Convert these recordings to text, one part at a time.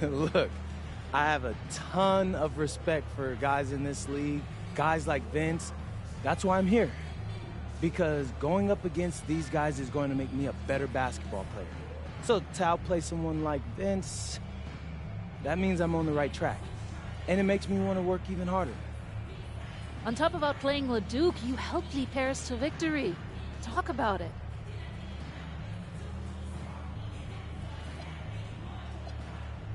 Look, I have a ton of respect for guys in this league, guys like Vince. That's why I'm here. Because going up against these guys is going to make me a better basketball player. So to outplay someone like Vince, that means I'm on the right track. And it makes me want to work even harder. On top of outplaying Leduc, you helped lead Paris to victory. Talk about it.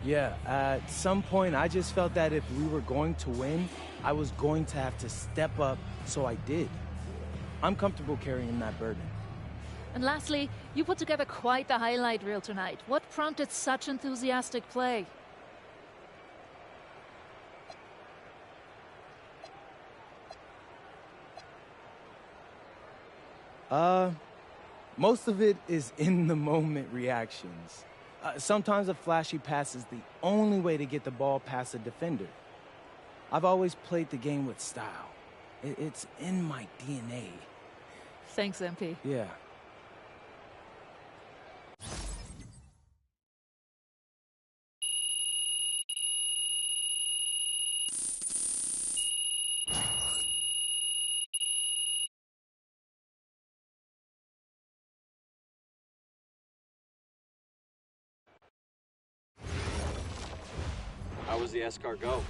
Yeah, at some point I just felt that if we were going to win, I was going to have to step up, so I did. I'm comfortable carrying that burden. And lastly, you put together quite the highlight reel tonight. What prompted such enthusiastic play? Most of it is in-the-moment reactions. Sometimes a flashy pass is the only way to get the ball past a defender. I've always played the game with style. It's in my DNA. Thanks, MP. Yeah. How was the escargot?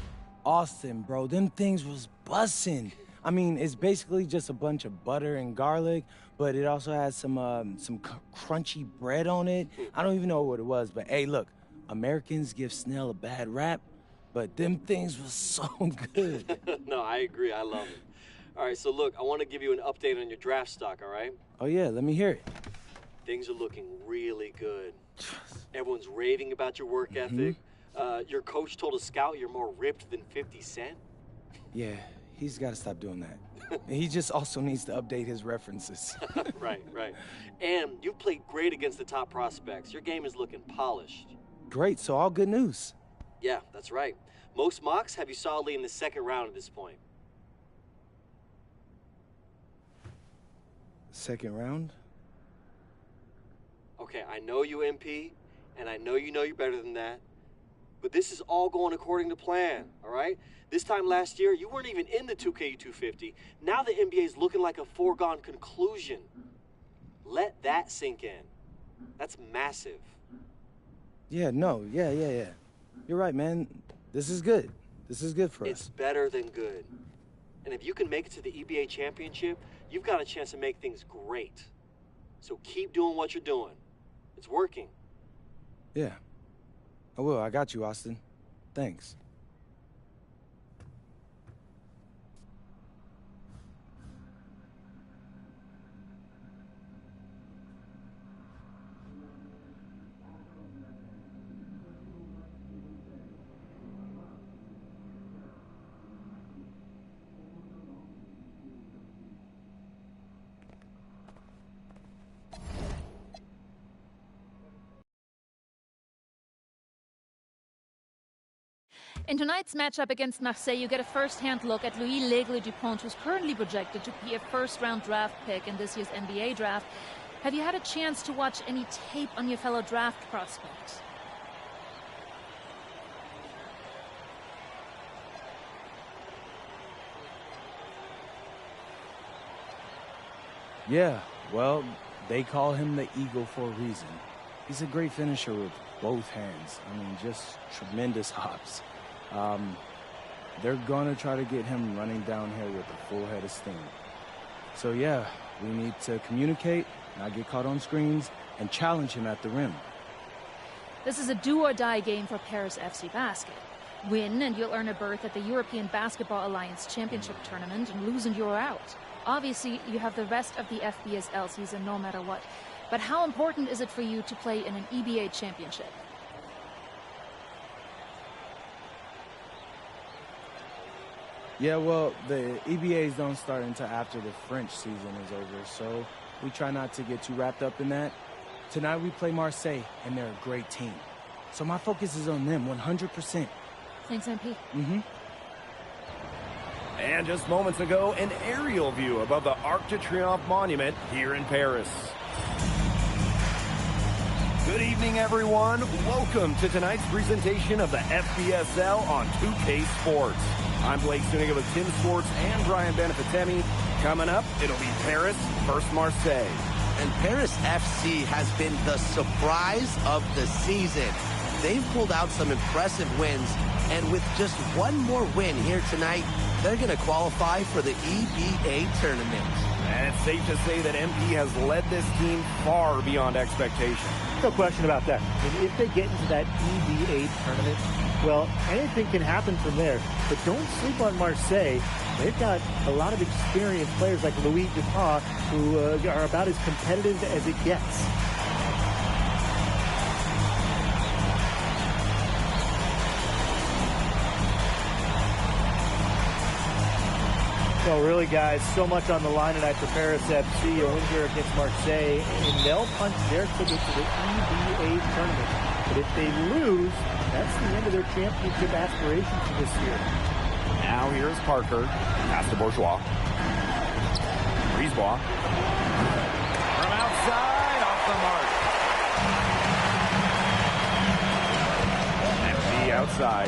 Austin, bro, them things was bussin'. I mean, it's basically just a bunch of butter and garlic, but it also has some crunchy bread on it. I don't even know what it was, but hey, look, Americans give Snell a bad rap, but them things was so good. No, I agree. I love it. All right, so look, I want to give you an update on your draft stock, all right? Oh yeah, let me hear it. Things are looking really good. Everyone's raving about your work ethic. Your coach told a scout you're more ripped than 50 Cent. Yeah, he's got to stop doing that. He just also needs to update his references. Right. And you've played great against the top prospects. Your game is looking polished. Great, so all good news. Yeah, that's right. Most mocks have you solidly in the second round at this point. Second round? Okay, I know you, MP, and I know you're better than that. But this is all going according to plan, all right? This time last year, you weren't even in the 2K250. Now the NBA is looking like a foregone conclusion. Let that sink in. That's massive. Yeah. You're right, man. This is good. This is good for us. It's better than good. And if you can make it to the EBA championship, you've got a chance to make things great. So keep doing what you're doing. It's working. Yeah. I will. I got you, Austin. Thanks. In tonight's matchup against Marseille, you get a first-hand look at Louis L'Aigle Dupont, who's currently projected to be a first-round draft pick in this year's NBA draft. Have you had a chance to watch any tape on your fellow draft prospects? Yeah, well, they call him the Eagle for a reason. He's a great finisher with both hands. I mean, just tremendous hops. They're gonna try to get him running down here with a full head of steam. So yeah, we need to communicate, not get caught on screens, and challenge him at the rim. This is a do-or-die game for Paris FC Basket. Win and you'll earn a berth at the European Basketball Alliance Championship Tournament, and lose and you're out. Obviously, you have the rest of the FBSL season no matter what. But how important is it for you to play in an EBA championship? Yeah, well, the EBAs don't start until after the French season is over, so we try not to get too wrapped up in that. Tonight we play Marseille, and they're a great team. So my focus is on them 100%. Thanks, MP. And just moments ago, an aerial view above the Arc de Triomphe monument here in Paris. Good evening, everyone. Welcome to tonight's presentation of the FBSL on 2K Sports. I'm Blake Suniga with Tim Sports and Brian Benefitemi. Coming up, it'll be Paris versus Marseille. And Paris FC has been the surprise of the season. They've pulled out some impressive wins, and with just one more win here tonight, they're going to qualify for the EBA tournament. And it's safe to say that MP has led this team far beyond expectation. No question about that. And if they get into that EBA tournament, well, anything can happen from there. But don't sleep on Marseille. They've got a lot of experienced players like Louis Dupont, who are about as competitive as it gets. So really, guys, so much on the line tonight for Paris FC, a win here against Marseille, and they'll punch their ticket to the EBA tournament. But if they lose, that's the end of their championship aspirations for this year. Now here's Parker. Pass to Bourgeois. Brisebois. From outside, off the mark. MP outside.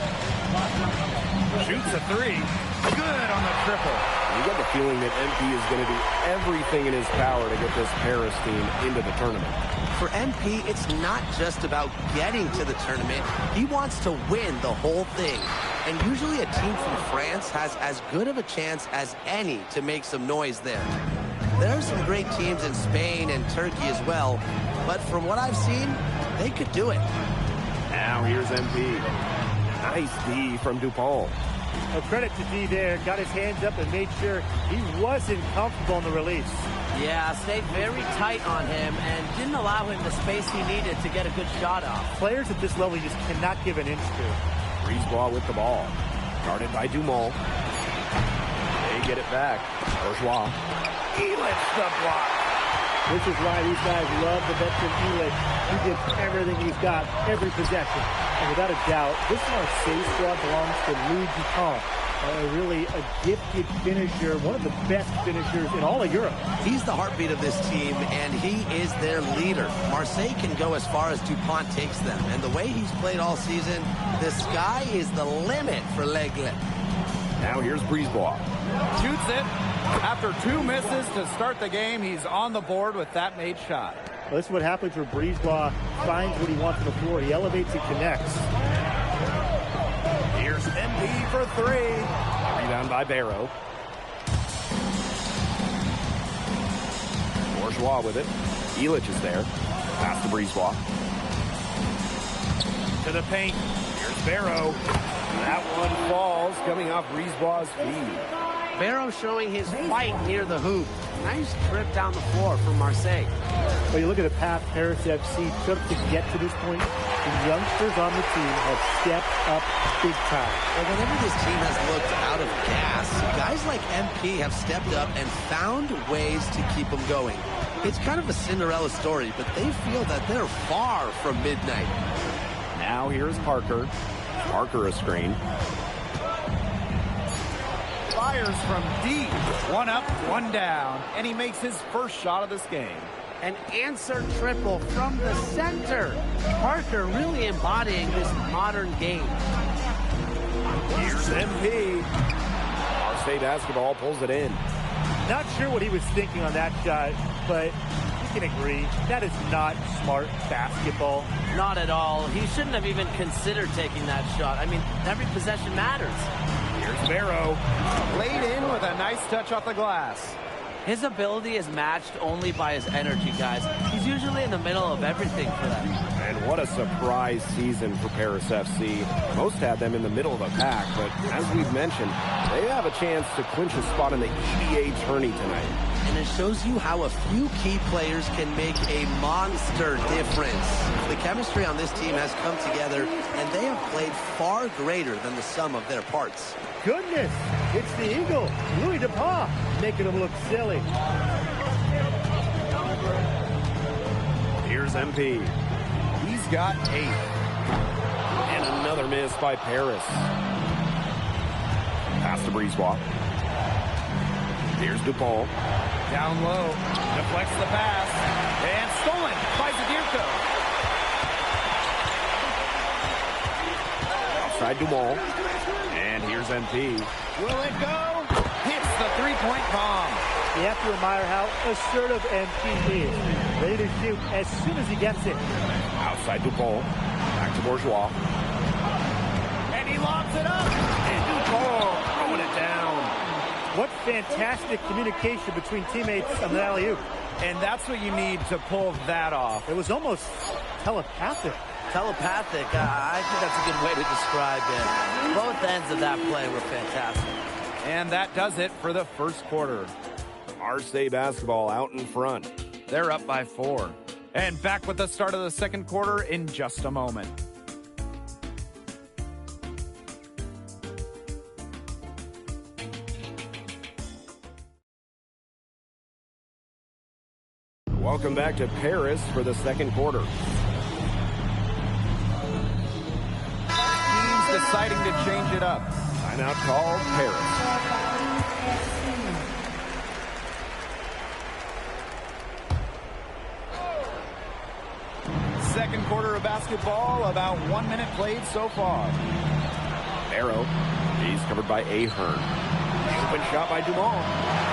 Shoots a three. Good on the triple. You get the feeling that MP is going to do everything in his power to get this Paris team into the tournament. For MP, it's not just about getting to the tournament. He wants to win the whole thing. And usually a team from France has as good of a chance as any to make some noise there. There are some great teams in Spain and Turkey as well, but from what I've seen, they could do it. Now here's MP. Nice D from Dupont. Well, credit to D there. Got his hands up and made sure he wasn't comfortable in the release. Yeah, stayed very tight on him and didn't allow him the space he needed to get a good shot off. Players at this level you just cannot give an inch to. Brisebois with the ball. Guarded by Dumont. They get it back. Bourgeois. Elitch the block. This is why these guys love the veteran Elitch. He gives everything he's got, every possession. And without a doubt, this Marseille squad belongs to Louis Dupont. Really a gifted finisher, one of the best finishers in all of Europe. He's the heartbeat of this team, and he is their leader. Marseille can go as far as Dupont takes them, and the way he's played all season, the sky is the limit for L'Aigle. Now here's Brisebois. Shoots it. After two misses to start the game, he's on the board with that made shot. Well, this is what happens where Brisebois finds what he wants on the floor. He elevates and connects. Here's MP for three. Rebound by Barrow. Bourgeois with it. Elitch is there. Pass to Brisebois. To the paint. Here's Barrow. That one falls, coming off Brisebois' feed. Barrow showing his fight near the hoop. Nice trip down the floor for Marseille. Well, you look at the path Paris FC took to get to this point. The youngsters on the team have stepped up big time. And whenever this team has looked out of gas, guys like MP have stepped up and found ways to keep them going. It's kind of a Cinderella story, but they feel that they're far from midnight. Now here's Parker. Parker a screen. Fires from deep. One up, one down. And he makes his first shot of this game. An answer triple from the center. Parker really embodying this modern game. Here's MP. Marseille basketball pulls it in. Not sure what he was thinking on that shot, but you can agree that is not smart basketball. Not at all. He shouldn't have even considered taking that shot. I mean, every possession matters. Here's Barrow. Laid in with a nice touch off the glass. His ability is matched only by his energy, guys. He's usually in the middle of everything for them. And what a surprise season for Paris FC. Most had them in the middle of the pack, but as we've mentioned, they have a chance to clinch a spot in the EBA tourney tonight. And it shows you how a few key players can make a monster difference. The chemistry on this team has come together, and they have played far greater than the sum of their parts. Goodness, it's the Eagle, Louis Dupont, making him look silly. Here's MP. He's got 8. And another miss by Paris. Pass to Brisebois. Here's Dupont. Down low. Deflects the pass. And stolen by Zadirko. Outside Dumont. And here's MP. Will it go? Hits the three-point bomb. You have to admire how assertive MP is. Ready to shoot as soon as he gets it. Outside Dupont. Back to Bourgeois. And he lobs it up. And Dupont throwing it down. What fantastic communication between teammates on the alley-oop. And that's what you need to pull that off. It was almost telepathic. Telepathic. I think that's a good way to describe it. Both ends of that play were fantastic. And that does it for the first quarter. Marseille basketball out in front. They're up by 4. And back with the start of the second quarter in just a moment. Welcome back to Paris for the second quarter. Teams deciding to change it up. Timeout called Paris. Second quarter of basketball, about 1 minute played so far. Barrow, he's covered by Ahern. Open shot by Dumont.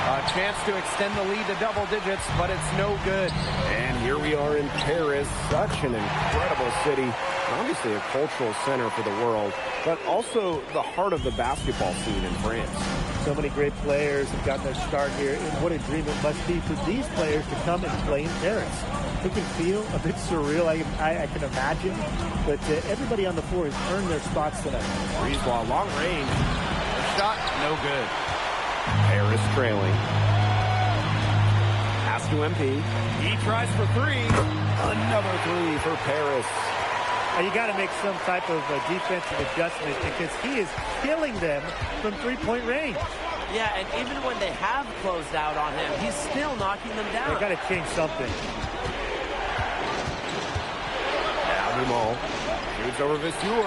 A chance to extend the lead to double digits, but it's no good. And here we are in Paris, such an incredible city. Obviously a cultural center for the world, but also the heart of the basketball scene in France. So many great players have gotten their start here, and what a dream it must be for these players to come and play in Paris. It can feel a bit surreal, I can imagine, but everybody on the floor has earned their spots tonight. Brisebois, long range. The shot, no good. Paris trailing. Pass to MP. He tries for 3. Another 3 for Paris. You got to make some type of defensive adjustment because he is killing them from three-point range. Yeah, and even when they have closed out on him, he's still knocking them down. They got to change something. Now Dumont shoots over Vasseur.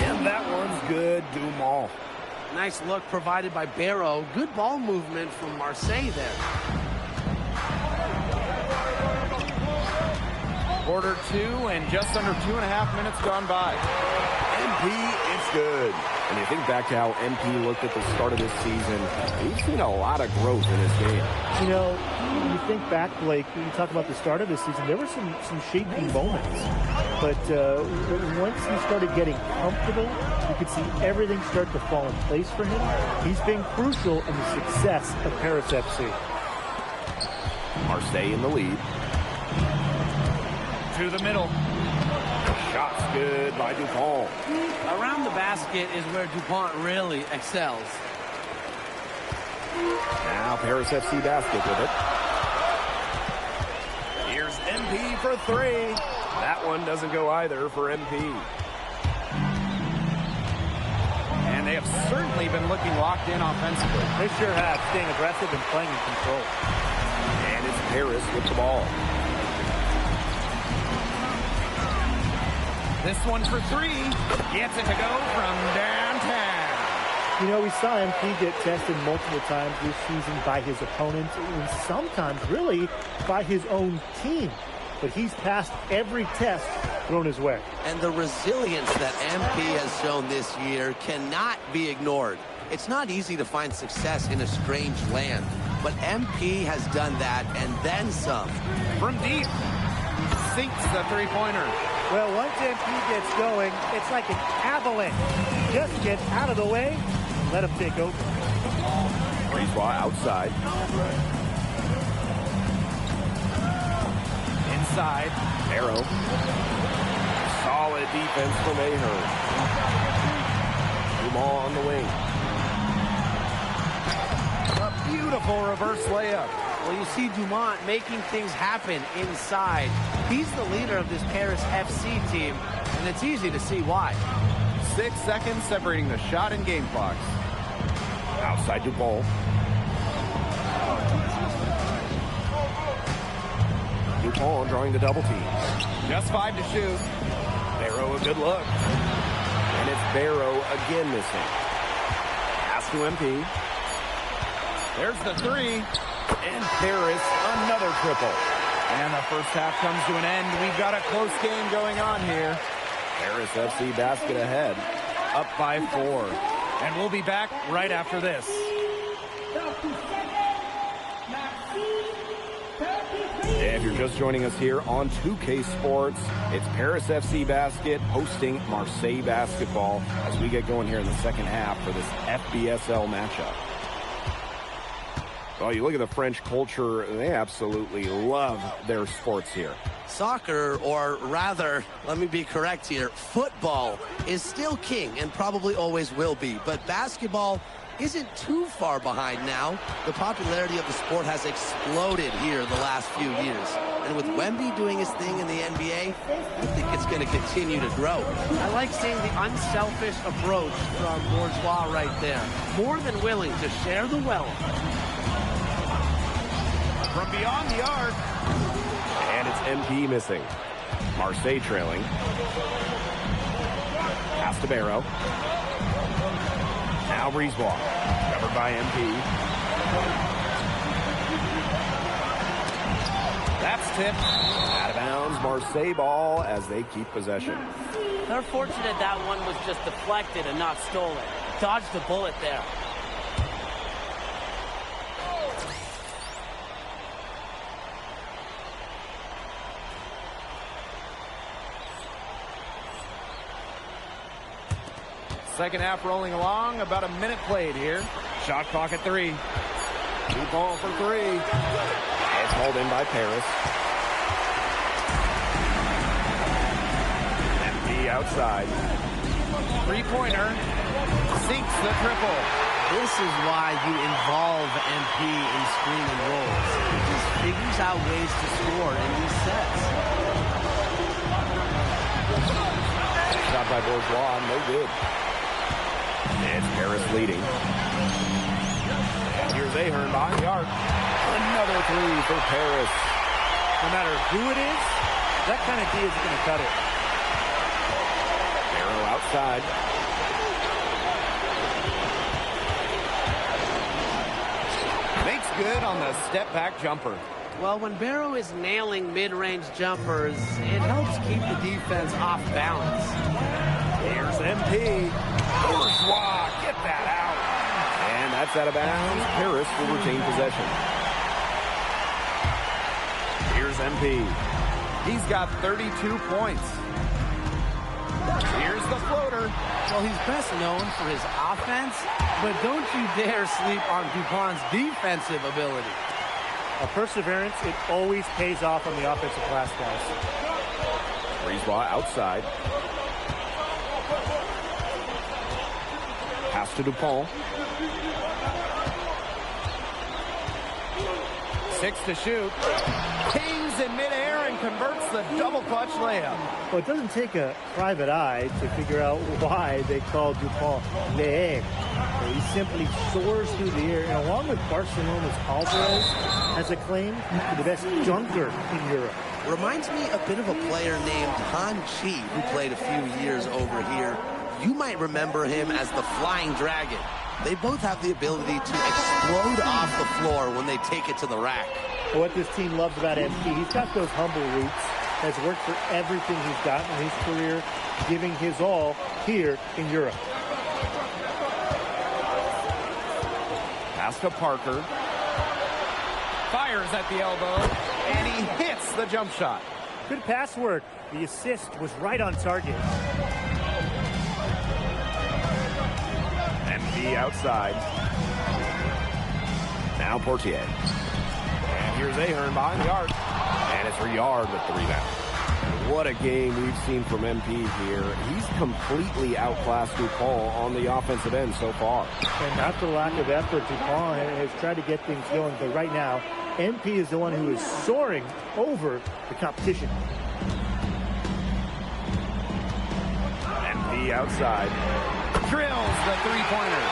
And that one's good, Dumont. Nice look provided by Barrow. Good ball movement from Marseille there. Quarter 2 and just under 2.5 minutes gone by. MP, it's good. And you think back to how MP looked at the start of this season, he's seen a lot of growth in his game. You know, you think back, Blake, when you talk about the start of this season, there were some shaky moments. But once he started getting comfortable, you could see everything start to fall in place for him. He's been crucial in the success of Paris FC. Marseille in the lead. To the middle. Shot's good by Dupont. Around the basket is where Dupont really excels. Now Paris FC basket with it. Here's MP for 3. That one doesn't go either for MP. And they have certainly been looking locked in offensively. They sure have, staying aggressive and playing in control. And it's Paris with the ball. This one for 3. Gets it to go from downtown. You know, we saw MP get tested multiple times this season by his opponents and sometimes really by his own team. But he's passed every test thrown his way. And the resilience that MP has shown this year cannot be ignored. It's not easy to find success in a strange land, but MP has done that and then some. From deep. Sinks the three-pointer. Well, once MP gets going, it's like an avalanche. Just get out of the way and let him take over. Brisebois outside. Inside. Barrow. Solid defense from Ahern. Dumont on the wing. A beautiful reverse layup. Well, you see Dumont making things happen inside. He's the leader of this Paris FC team, and it's easy to see why. 6 seconds separating the shot and game clocks. Outside Dupont. Dupont drawing the double team. Just 5 to shoot. Barrow a good look. And it's Barrow again missing. Pass to MP. There's the 3. And Paris another triple. And the first half comes to an end. We've got a close game going on here. Paris FC basket ahead. up by 4. And we'll be back right after this. If you're just joining us here on 2K Sports, it's Paris FC Basket hosting Marseille Basketball as we get going here in the second half for this FBSL matchup. Well, you look at the French culture, they absolutely love their sports here. Soccer, or rather, let me be correct here, football is still king and probably always will be, but basketball isn't too far behind now. The popularity of the sport has exploded here the last few years. And with Wemby doing his thing in the NBA, I think it's going to continue to grow. I like seeing the unselfish approach from Bourgeois right there. More than willing to share the wealth. From beyond the arc. And it's MP missing. Marseille trailing. Pass to Barrow. Now Brisebois, covered by MP. That's tipped. Out of bounds, Marseille ball as they keep possession. They're fortunate that one was just deflected and not stolen. Dodged the bullet there. Second half rolling along, about a minute played here. Shot clock at 3. Dupont for 3. It's hauled in by Paris. MP outside. Three-pointer. Sinks the triple. This is why you involve MP in screen and rolls. He just figures out ways to score in these sets. Shot by Bourgeois, no good. It's Paris leading. And here's Ahern behind the arc. Another 3 for Paris. No matter who it is, that kind of D is going to cut it. Barrow outside. Makes good on the step-back jumper. Well, when Barrow is nailing mid-range jumpers, it helps keep the defense off balance. Here's MP. Bourgeois, get that out. And that's out of bounds. Paris will retain possession. Here's MP. He's got 32 points. Here's the floater. Well, he's best known for his offense, but don't you dare sleep on Dupont's defensive ability. Perseverance, it always pays off on the offensive glass, guys. Brisebois outside. Pass to Dupont. 6 to shoot. Pings in midair and converts the double clutch layup. Well, it doesn't take a private eye to figure out why they call Dupont Le Aigle. He simply soars through the air, and along with Barcelona's Alvarez, has a claim to the best dunker in Europe. Reminds me a bit of a player named Han Chi, who played a few years over here. You might remember him as the Flying Dragon. They both have the ability to explode off the floor when they take it to the rack. What this team loves about MP, he's got those humble roots. Has worked for everything he's gotten in his career, giving his all here in Europe. Pass to Parker. Fires at the elbow, and he hits the jump shot. Good pass work. The assist was right on target. MP outside. Now Portier. And here's Ahern behind the arc. And it's Riard with the rebound. What a game we've seen from MP here. He's completely outclassed Dupont on the offensive end so far. And not for lack of effort, Dupont has tried to get things going, but right now, MP is the one who is soaring over the competition. MP outside. Drills the three-pointer.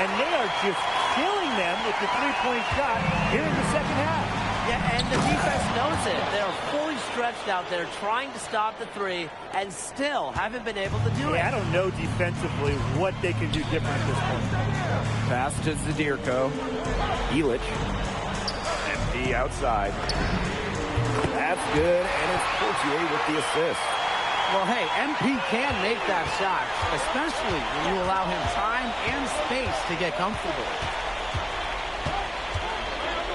And they are just killing them with the three-point shot here in the second half. Yeah, and the defense knows it. They're fully stretched out there trying to stop the three and still haven't been able to do it. I don't know defensively what they can do different at this point. Pass to Zadirko. Illich. MP outside. That's good, and it's Portier with the assist. Well, hey, MP can make that shot, especially when you allow him time and space to get comfortable.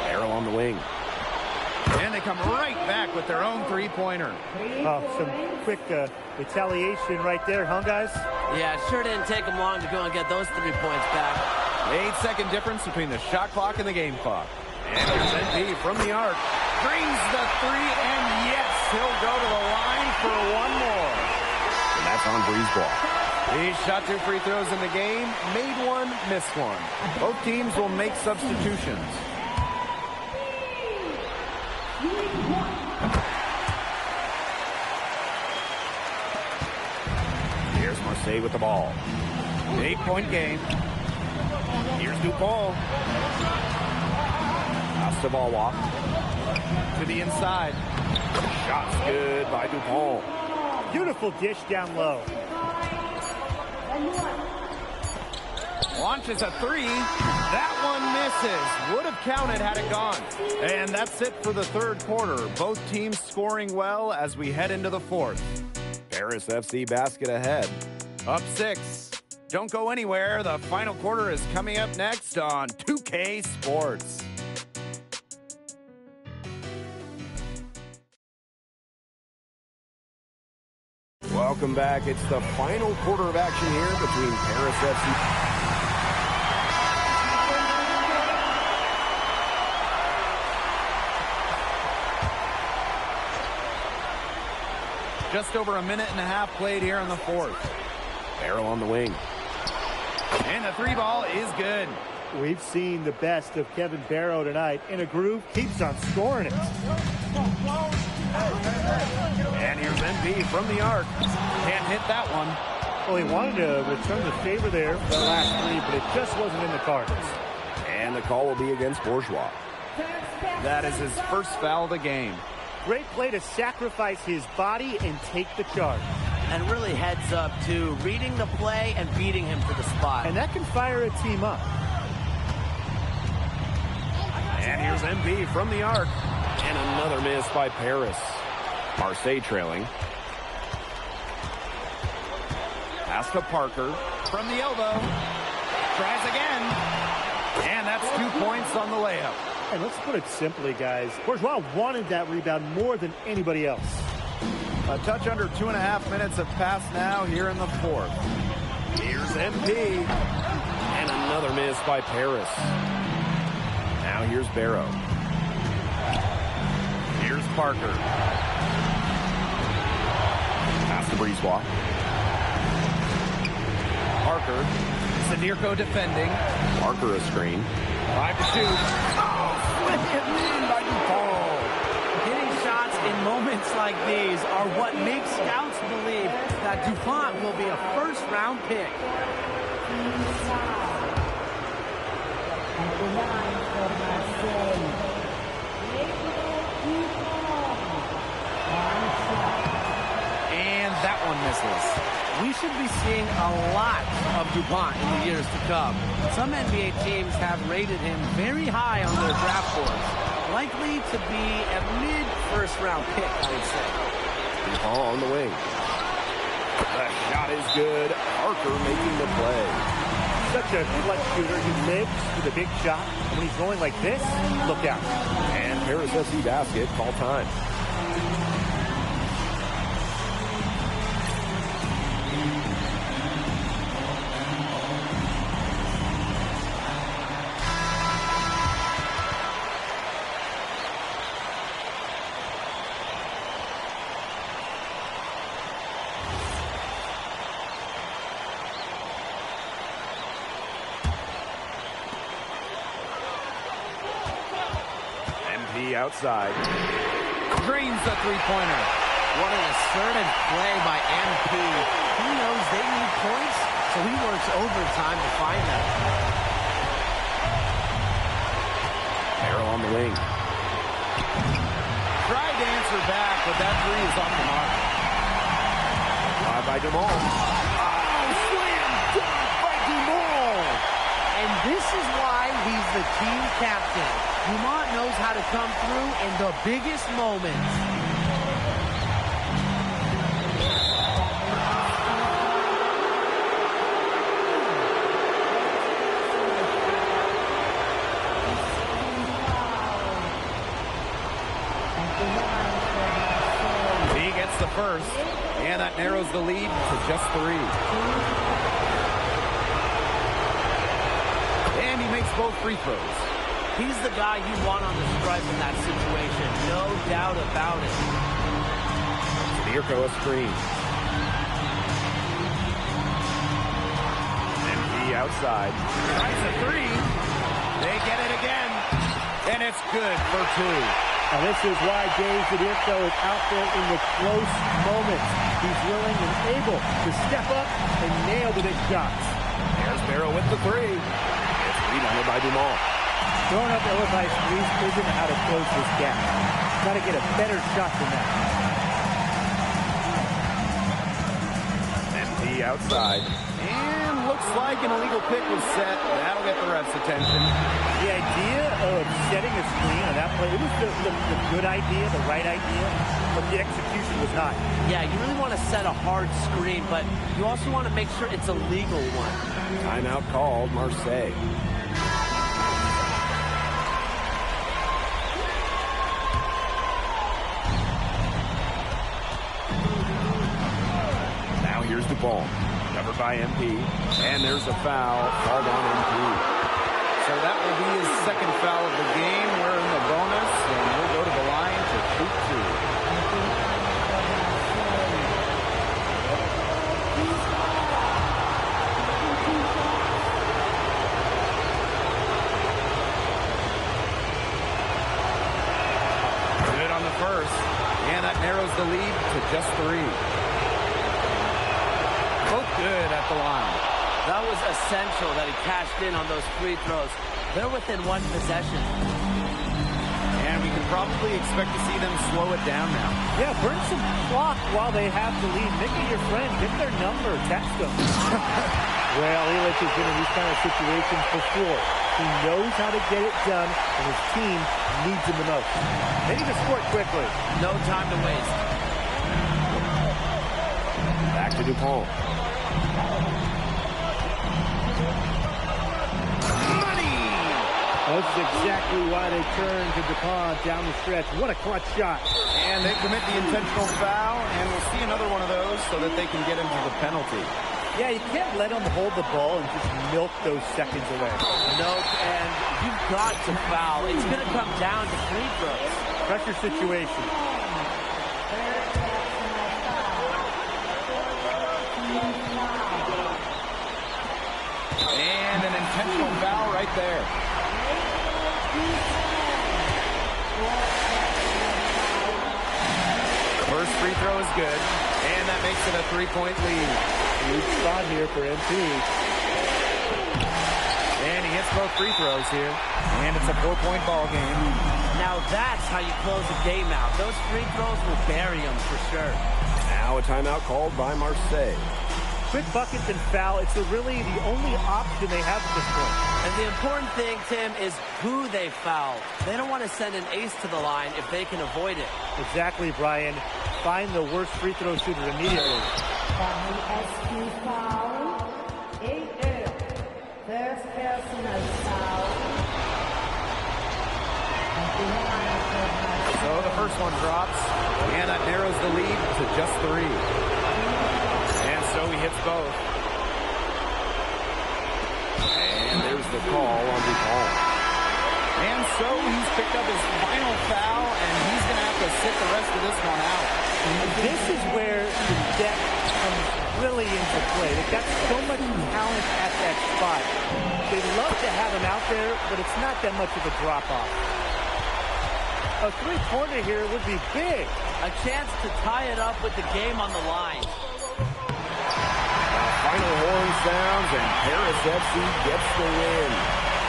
Barrow on the wing. And they come right back with their own three-pointer. Oh, some quick retaliation right there, huh, guys? Yeah, it sure didn't take him long to go and get those 3 points back. 8-second difference between the shot clock and the game clock. And here's MP from the arc. Drains the three, and yes, he'll go to the line for one more. And that's on Brisebois. He shot 2 free throws in the game, made one, missed one. Both teams will make substitutions. Here's Marseille with the ball. 8-point game. Here's Dupont. Pass the ball walk. To the inside. Shot's good by Dupont. Beautiful dish down low. Launches a three. That one misses. Would have counted had it gone. And that's it for the third quarter. Both teams scoring well as we head into the fourth. Paris FC basket ahead. Up 6. Don't go anywhere. The final quarter is coming up next on 2K Sports. Welcome back. It's the final quarter of action here between Paris FC. Just over a minute and a half played here in the fourth. Barrow on the wing. And the 3 ball is good. We've seen the best of Kevin Barrow tonight. In a groove, keeps on scoring it. And here's MP from the arc. Can't hit that one. Well, he wanted to return the favor there for the last 3, but it just wasn't in the cards. And the call will be against Bourgeois. That is his first foul of the game. Great play to sacrifice his body and take the charge. And really heads up to reading the play and beating him to the spot. And that can fire a team up. And here's MP from the arc. And another miss by Paris. Marseille trailing. Pass to Parker from the elbow. Tries again. And that's 2 points on the layup. And let's put it simply, guys. Bourgeois wanted that rebound more than anybody else. A touch under 2.5 minutes have passed now here in the fourth. Here's MP. And another miss by Paris. Now here's Barrow. Here's Parker. Pass to Brisebois. Parker. Sanirko defending. Parker a screen. 5 to shoot. Oh, flip it in by Dupont. Hitting shots in moments like these are what makes scouts believe that Dupont will be a first-round pick. And that one misses. We should be seeing a lot of Dupont in the years to come. Some NBA teams have rated him very high on their draft boards. Likely to be a mid-first-round pick, I would say. Dupont on the wing. The shot is good. Parker making the play. Such a clutch shooter. He lives with a big shot. And when he's going like this, look out. And Paris FC basket, call time. Outside. Drains the three-pointer. What an assertive play by MP. He knows they need points, so he works overtime to find them. Barrow on the wing. Tried to answer back, but that three is off the mark. Drive by Dumont. Oh, slam dunk by Dumont. And this is why he's the team captain. Dumont knows how to come through in the biggest moments. first. And that narrows the lead to just 3. And he makes both free throws. He's the guy you want on the stripe in that situation. No doubt about it. Mirko a screen. MP outside. Tries a 3. They get it again. And it's good for 2. And this is why Dave Mirko is out there in the close moments. He's willing and able to step up and nail the big shots. There's Barrow with the 3. It's rebounded by Dumont. Throwing up ill-advised threes isn't how to close this gap. Got to get a better shot than that. MP outside. And looks like an illegal pick was set. That'll get the ref's attention. The idea of setting a screen on that play, it was the good idea, the right idea, but the execution was not. Yeah, you really want to set a hard screen, but you also want to make sure it's a legal one. Timeout called, Marseille. Now here's Dupont, covered by MP, and there's a foul called on MP. So that will be his second foul of the game. We're in the bonus, and we'll go to the line to shoot 2. Good on the first, and that narrows the lead to just 3. Both good at the line. That was essential that he cashed in on those free throws. They're within 1 possession. And we can probably expect to see them slow it down now. Yeah, burn some clock while they have the lead. Make it your friend. Get their number. Text them. Well, Ilitch has been in these kind of situations before. He knows how to get it done, and his team needs him the most. They need to score quickly. No time to waste. Back to Dupont. This is exactly why they turned to Dupont down the stretch. What a clutch shot. And they commit the intentional foul, and we'll see another one of those so that they can get into the penalty. Yeah, you can't let them hold the ball and just milk those seconds away. Nope, and you've got to foul. It's going to come down to free throws. Pressure situation. And an intentional foul right there. First free throw is good, and that makes it a 3-point lead. Huge spot here for MP. And he hits both free throws here, and it's a 4-point ball game. Now that's how you close a game out. Those free throws will bury them for sure. Now a timeout called by Marseille. Quick buckets and foul, it's really the only option they have at this point. And the important thing, Tim, is who they foul. They don't want to send an ace to the line if they can avoid it. Exactly, Brian. Find the worst free throw shooter immediately. First personal foul. So the first one drops, and that narrows the lead to just 3. And so he hits both. And there's the call on Dupont. And so he's picked up his final foul, and he's going to have to sit the rest of this one out. This is where the depth comes really into play. They've got so much talent at that spot. They'd love to have him out there, but it's not that much of a drop-off. A three-pointer here would be big. A chance to tie it up with the game on the line. Final horn sounds, and Paris FC gets the win.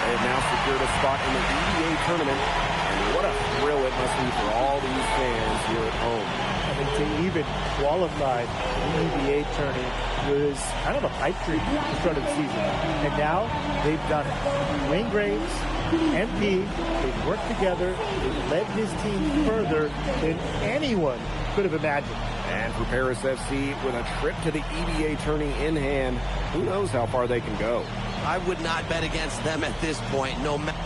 They have now secured a spot in the EBA tournament, and what a thrill it must be for all these fans here at home. I mean, to even qualify for the EBA tournament was kind of a pipe dream at the start of the season. And now they've done it. Wayne Graves, MP, they've worked together, they've led this team further than anyone could have imagined. And for Paris FC, with a trip to the EBA tourney in hand, who knows how far they can go. I would not bet against them at this point, no matter